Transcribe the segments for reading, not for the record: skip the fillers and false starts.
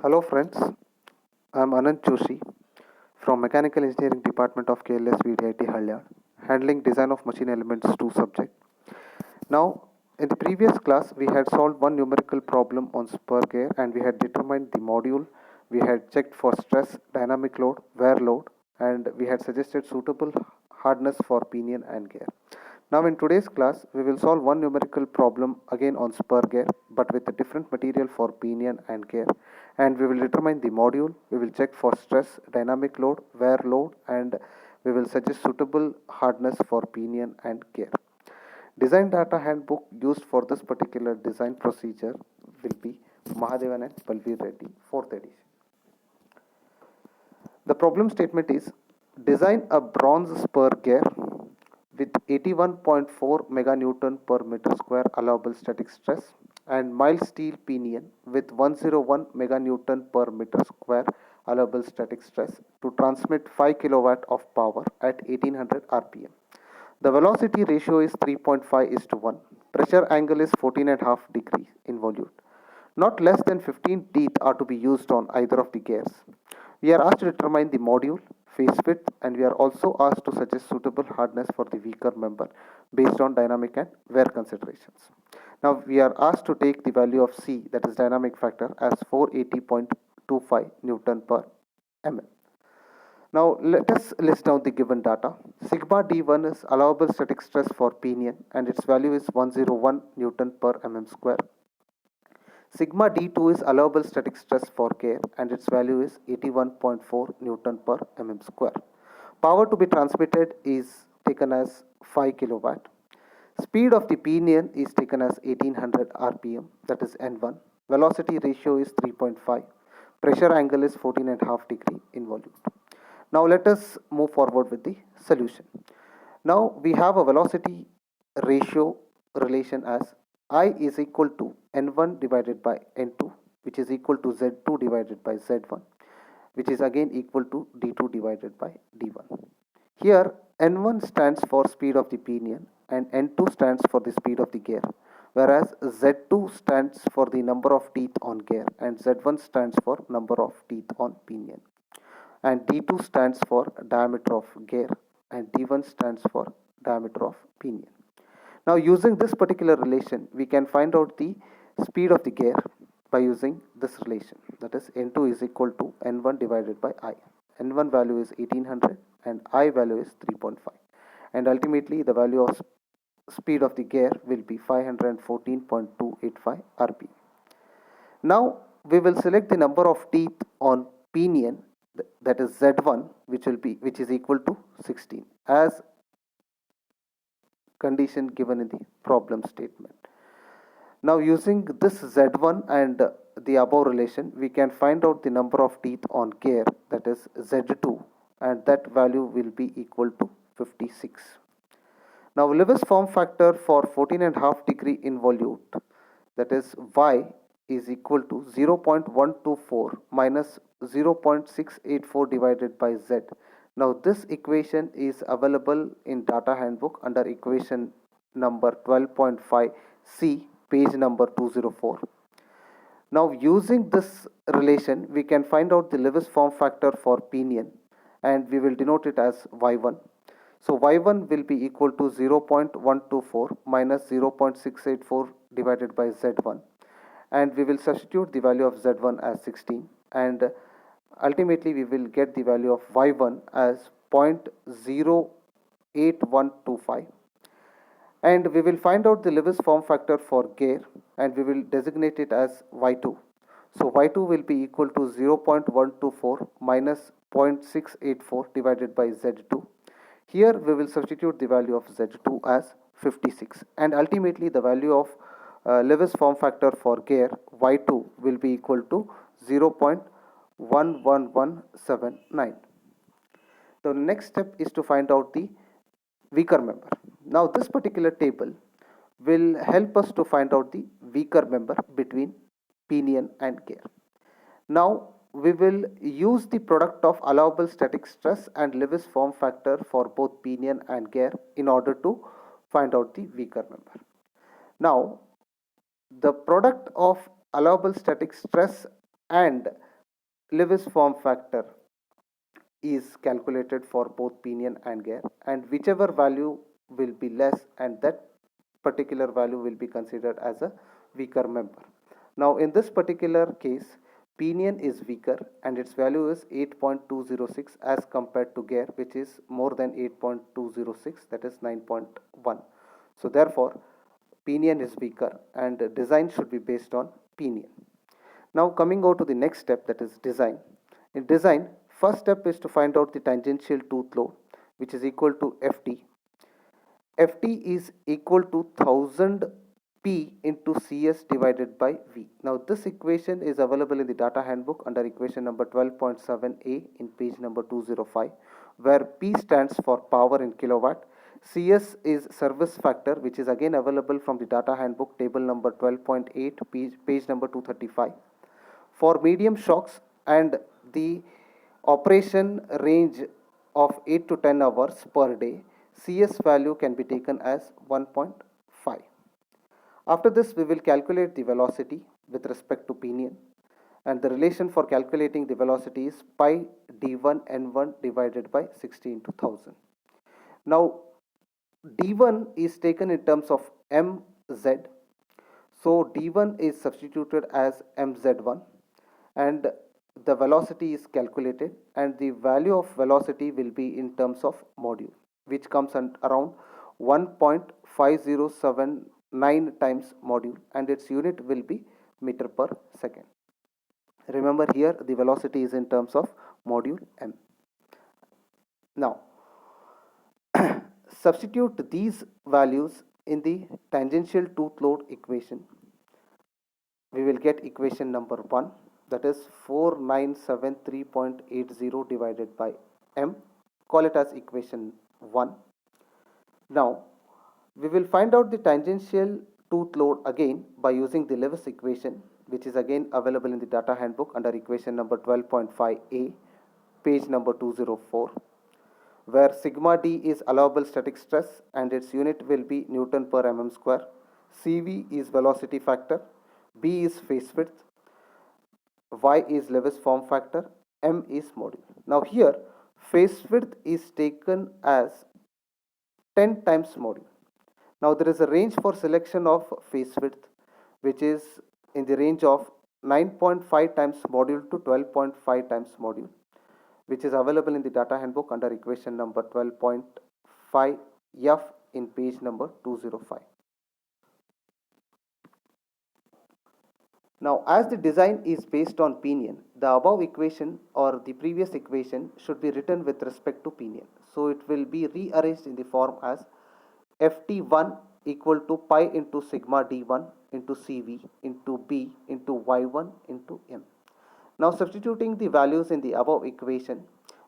Hello friends, I am Anand Joshi from Mechanical Engineering Department of KLS VDIT Halyad, handling design of machine elements 2 subject. Now, in the previous class, we had solved one numerical problem on spur gear and we had determined the module, we had checked for stress, dynamic load, wear load, and we had suggested suitable hardness for pinion and gear. Now in today's class, we will solve one numerical problem again on spur gear but with a different material for pinion and gear, and we will determine the module, we will check for stress, dynamic load, wear load, and we will suggest suitable hardness for pinion and gear. Design data handbook used for this particular design procedure will be Mahadevan and Balbir Reddy, 4th edition. The problem statement is design a bronze spur gear with 81.4 meganewton per meter square allowable static stress and mild steel pinion with 101 meganewton per meter square allowable static stress to transmit 5 kilowatt of power at 1800 rpm. The velocity ratio is 3.5 is to 1. Pressure angle is 14.5 degrees in volute. Not less than 15 teeth are to be used on either of the gears. We are asked to determine the module, face width, and we are also asked to suggest suitable hardness for the weaker member based on dynamic and wear considerations. Now we are asked to take the value of C, that is dynamic factor, as 480.25 Newton per mm. Now let us list down the given data. Sigma D1 is allowable static stress for pinion and its value is 101 Newton per mm square. Sigma D2 is allowable static stress for gear and its value is 81.4 Newton per mm square. Power to be transmitted is taken as 5 kilowatt. Speed of the pinion is taken as 1800 rpm, that is N1. Velocity ratio is 3.5. Pressure angle is 14.5 degree in volume. Now let us move forward with the solution. Now we have a velocity ratio relation as I is equal to N1 divided by N2, which is equal to Z2 divided by Z1, which is again equal to D2 divided by D1. Here N1 stands for speed of the pinion and N2 stands for the speed of the gear, whereas Z2 stands for the number of teeth on gear and Z1 stands for number of teeth on pinion, and D2 stands for diameter of gear and D1 stands for diameter of pinion. Now using this particular relation, we can find out the speed of the gear by using this relation, that is N2 is equal to N1 divided by I. N1 value is 1800 and I value is 3.5, and ultimately the value of speed of the gear will be 514.285 rpm. Now we will select the number of teeth on pinion, that is Z1, which is equal to 16 as condition given in the problem statement. Now using this Z1 and the above relation, we can find out the number of teeth on gear, that is Z2, and that value will be equal to 56. Now Lewis form factor for 14.5 degree involute, that is Y, is equal to 0.124 minus 0.684 divided by Z. Now this equation is available in data handbook under equation number 12.5 C, page number 204. Now using this relation, we can find out the Lewis form factor for pinion and we will denote it as Y1. So Y1 will be equal to 0.124 minus 0.684 divided by Z1, and we will substitute the value of Z1 as 16, and ultimately we will get the value of Y1 as 0.08125, and we will find out the Lewis form factor for gear and we will designate it as Y2. So Y2 will be equal to 0.124 minus 0.684 divided by Z2. Here we will substitute the value of Z2 as 56, and ultimately the value of Lewis form factor for gear Y2 will be equal to 0.11179. The next step is to find out the weaker member. Now this particular table will help us to find out the weaker member between pinion and gear. Now we will use the product of allowable static stress and Lewis form factor for both pinion and gear in order to find out the weaker member. Now the product of allowable static stress and Lewis form factor is calculated for both pinion and gear, and whichever value will be less, and that particular value will be considered as a weaker member. Now in this particular case, pinion is weaker and its value is 8.206 as compared to gear, which is more than 8.206, that is 9.1. So therefore pinion is weaker and design should be based on pinion. Now coming over to the next step, that is design. In design, first step is to find out the tangential tooth load, which is equal to Ft. Ft is equal to 1000 P into Cs divided by V. Now this equation is available in the data handbook under equation number 12.7a in page number 205, where P stands for power in kilowatt. Cs is service factor, which is again available from the data handbook table number 12.8 page number 235. For medium shocks and the operation range of 8 to 10 hours per day, CS value can be taken as 1.5. After this, we will calculate the velocity with respect to pinion, and the relation for calculating the velocity is pi d1 n1 divided by 60 into 1000. Now d1 is taken in terms of mz, so d1 is substituted as mz1 and the velocity is calculated, and the value of velocity will be in terms of module, which comes around 1.5079 times module, and its unit will be meter per second. Remember, here the velocity is in terms of module m. Now substitute these values in the tangential tooth load equation. We will get equation number 1, that is 4973.80 divided by m. Call it as equation 1. Now we will find out the tangential tooth load again by using the Lewis equation, which is again available in the data handbook under equation number 12.5a, page number 204, where sigma d is allowable static stress and its unit will be Newton per mm square. Cv is velocity factor, b is phase width, y is Lewis form factor, m is module. Now here phase width is taken as 10 times module. Now there is a range for selection of phase width, which is in the range of 9.5 times module to 12.5 times module, which is available in the data handbook under equation number 12.5 F in page number 205. Now as the design is based on pinion, the above equation or the previous equation should be written with respect to pinion. So it will be rearranged in the form as Ft1 equal to pi into sigma d1 into Cv into b into y1 into m. Now substituting the values in the above equation,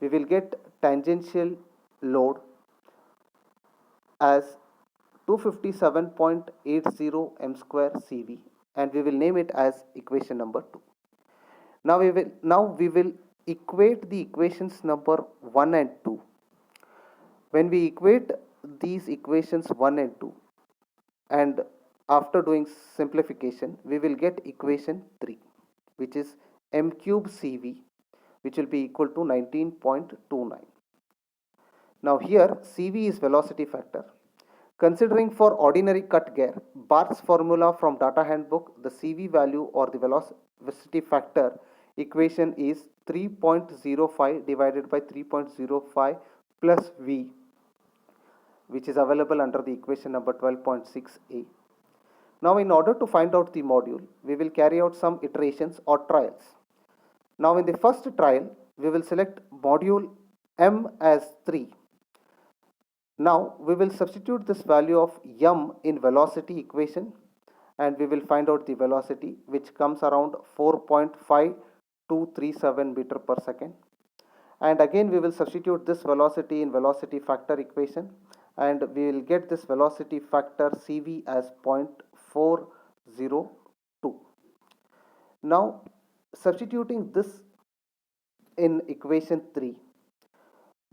we will get tangential load as 257.80 m square Cv, and we will name it as equation number 2. Now we will equate the equations number 1 and 2. When we equate these equations 1 and 2, and after doing simplification, we will get equation 3, which is m cube Cv, which will be equal to 19.29. Now here Cv is velocity factor. Considering for ordinary cut gear, Bart's formula from data handbook, the Cv value or the velocity factor equation is 3.05 divided by 3.05 plus V, which is available under the equation number 12.6a. Now in order to find out the module, we will carry out some iterations or trials. Now in the first trial, we will select module m as 3. Now we will substitute this value of m in velocity equation, and we will find out the velocity, which comes around 4.5237 meter per second. And again we will substitute this velocity in velocity factor equation, and we will get this velocity factor Cv as 0.402. Now substituting this in equation 3,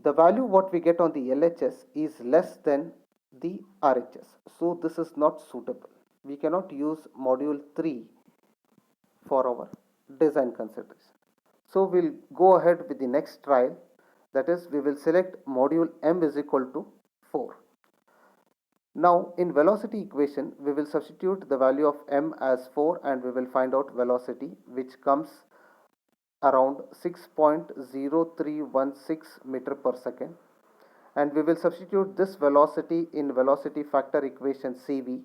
the value what we get on the LHS is less than the RHS. So this is not suitable. We cannot use module 3 for our design consideration. So we'll go ahead with the next trial, that is we will select module m is equal to 4. Now in velocity equation we will substitute the value of m as 4 and we will find out velocity, which comes around 6.0316 meter per second, and we will substitute this velocity in velocity factor equation CV,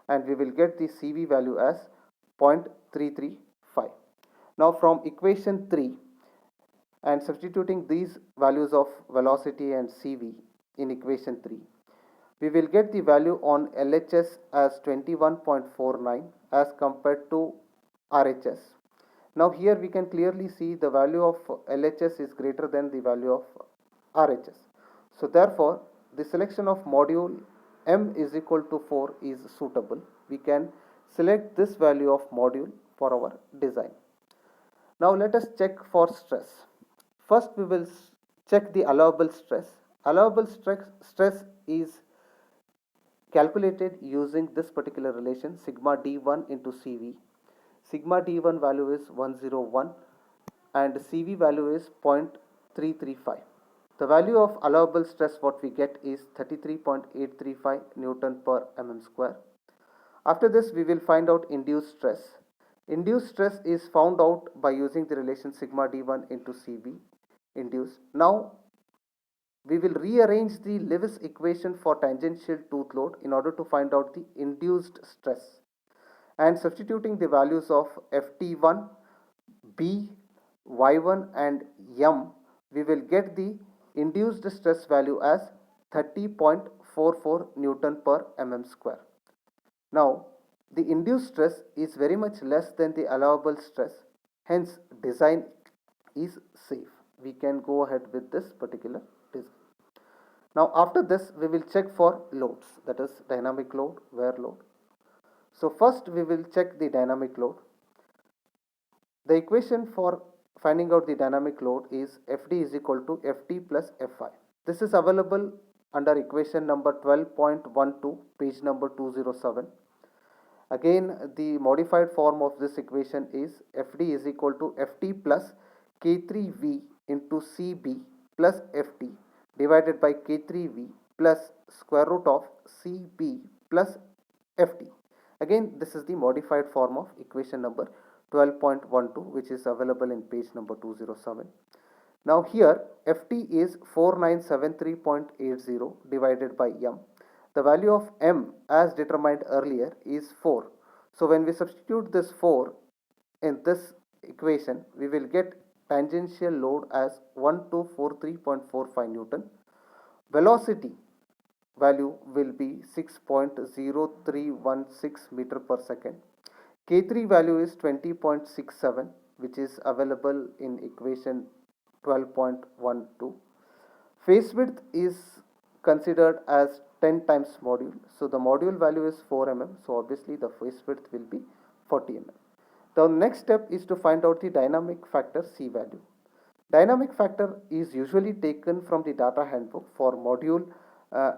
and we will get the CV value as 0.335. Now from equation 3 and substituting these values of velocity and CV in equation 3, we will get the value on LHS as 21.49 as compared to RHS. Now here we can clearly see the value of LHS is greater than the value of RHS. So therefore the selection of module m is equal to 4 is suitable. We can select this value of module for our design. Now let us check for stress. First we will check the allowable stress. Allowable stress is calculated using this particular relation, sigma d1 into CV. Sigma d1 value is 101 and CV value is 0.335. The value of allowable stress what we get is 33.835 Newton per mm square. After this we will find out induced stress. Induced stress is found out by using the relation sigma d1 into CV induced. Now we will rearrange the Lewis equation for tangential tooth load in order to find out the induced stress, and substituting the values of Ft1, B, Y1 and M, we will get the induced stress value as 30.44 Newton per mm square. Now the induced stress is very much less than the allowable stress, hence design is safe. We can go ahead with this particular design. Now after this we will check for loads, that is dynamic load, wear load. So first we will check the dynamic load. The equation for finding out the dynamic load is Fd is equal to Ft plus Fi. This is available under equation number 12.12, page number 207. Again the modified form of this equation is Fd is equal to Ft plus K3V into Cb plus Ft divided by K3V plus square root of Cb plus Ft. Again this is the modified form of equation number 12.12, which is available in page number 207. Now here Ft is 4973.80 divided by m. The value of m as determined earlier is 4. So when we substitute this 4 in this equation, we will get tangential load as 1243.45 Newton. Velocity value will be 6.0316 meter per second. K3 value is 20.67, which is available in equation 12.12. Face width is considered as 10 times module. So the module value is 4 mm. So obviously the face width will be 40 mm. The next step is to find out the dynamic factor C value. Dynamic factor is usually taken from the data handbook for module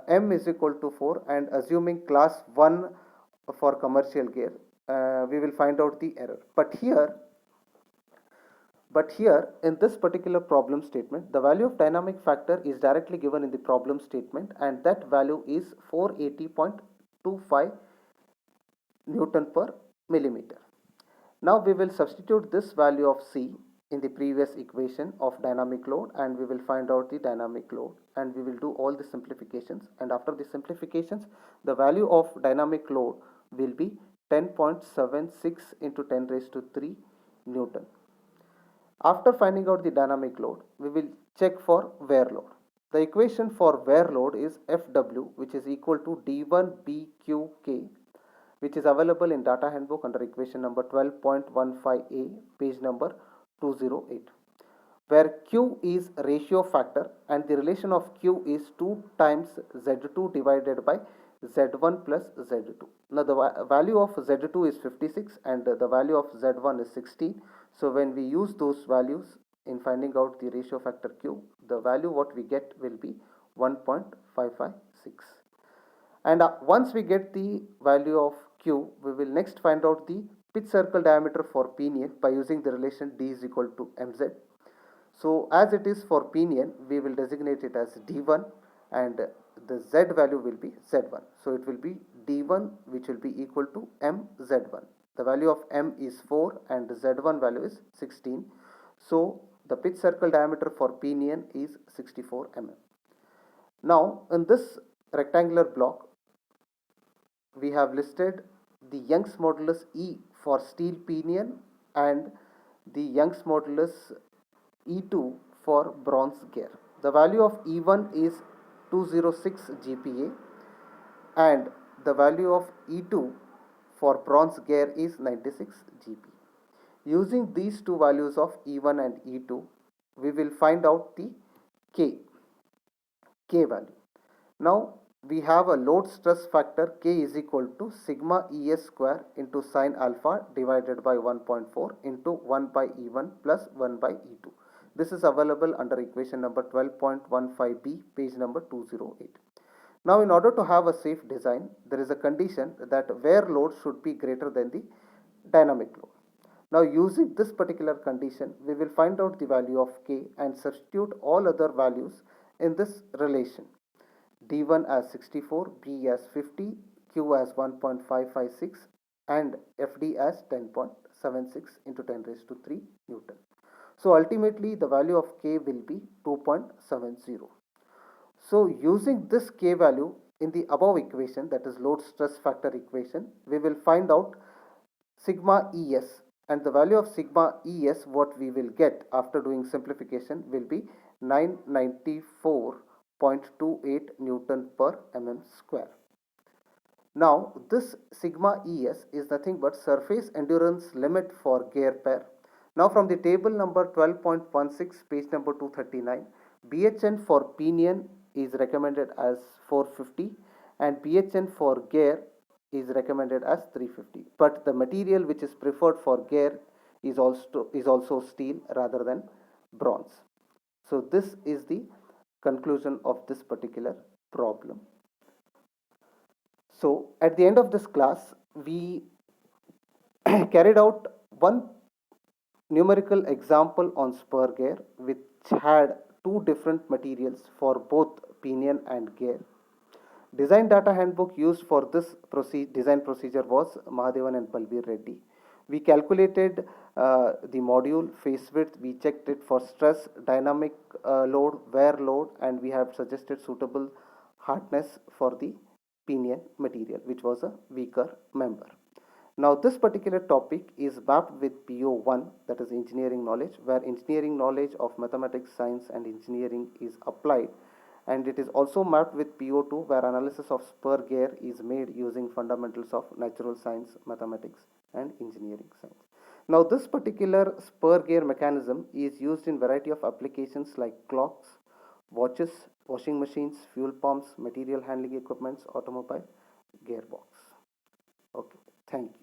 m is equal to 4, and assuming class 1 for commercial gear, we will find out the error. But here in this particular problem statement, the value of dynamic factor is directly given in the problem statement, and that value is 480.25 Newton per millimeter. Now we will substitute this value of C in the previous equation of dynamic load, and we will find out the dynamic load, and we will do all the simplifications, and after the simplifications the value of dynamic load will be 10.76 into 10 raised to 3 Newton. After finding out the dynamic load, we will check for wear load. The equation for wear load is Fw, which is equal to D1BQK, which is available in data handbook under equation number 12.15a, page number 208, where Q is ratio factor and the relation of Q is 2 times Z2 divided by Z1 plus Z2. Now the value of Z2 is 56 and the value of Z1 is 16. So when we use those values in finding out the ratio factor Q, the value what we get will be 1.556. And once we get the value of Q, we will next find out the pitch circle diameter for pinion by using the relation D is equal to mz. So as it is for pinion, we will designate it as D1 and the Z value will be Z1. So it will be D1 which will be equal to MZ1. The value of M is 4 and Z1 value is 16. So the pitch circle diameter for pinion is 64 mm. Now in this rectangular block, we have listed the Young's modulus E for steel pinion and the Young's modulus E2 for bronze gear. The value of E1 is 206 GPa and the value of E2 for bronze gear is 96 GPa. Using these two values of E1 and E2, we will find out the K value. Now we have a load stress factor K is equal to sigma ES square into sine alpha divided by 1.4 into 1 by E1 plus 1 by E2. This is available under equation number 12.15b, page number 208. Now in order to have a safe design, there is a condition that wear load should be greater than the dynamic load. Now using this particular condition, we will find out the value of K and substitute all other values in this relation. D1 as 64, B as 50, Q as 1.556 and FD as 10.76 into 10 raised to 3 Newton. So ultimately the value of K will be 2.70. So using this K value in the above equation, that is load stress factor equation, we will find out sigma ES, and the value of sigma ES what we will get after doing simplification will be 994.28 Newton per mm square. Now this sigma ES is nothing but surface endurance limit for gear pair. Now from the table number 12.16, page number 239, BHN for pinion is recommended as 450 and BHN for gear is recommended as 350. But the material which is preferred for gear is also steel rather than bronze. So this is the conclusion of this particular problem. So at the end of this class, we carried out one numerical example on spur gear which had two different materials for both pinion and gear. Design data handbook used for this design procedure was Mahadevan and Balbir Reddy. We calculated the module face width, we checked it for stress, dynamic load, wear load, and we have suggested suitable hardness for the pinion material, which was a weaker member. Now this particular topic is mapped with PO1, that is engineering knowledge, where engineering knowledge of mathematics, science and engineering is applied, and it is also mapped with PO2 where analysis of spur gear is made using fundamentals of natural science, mathematics and engineering science. Now this particular spur gear mechanism is used in variety of applications like clocks, watches, washing machines, fuel pumps, material handling equipments, automobile, gearbox. Okay, thank you.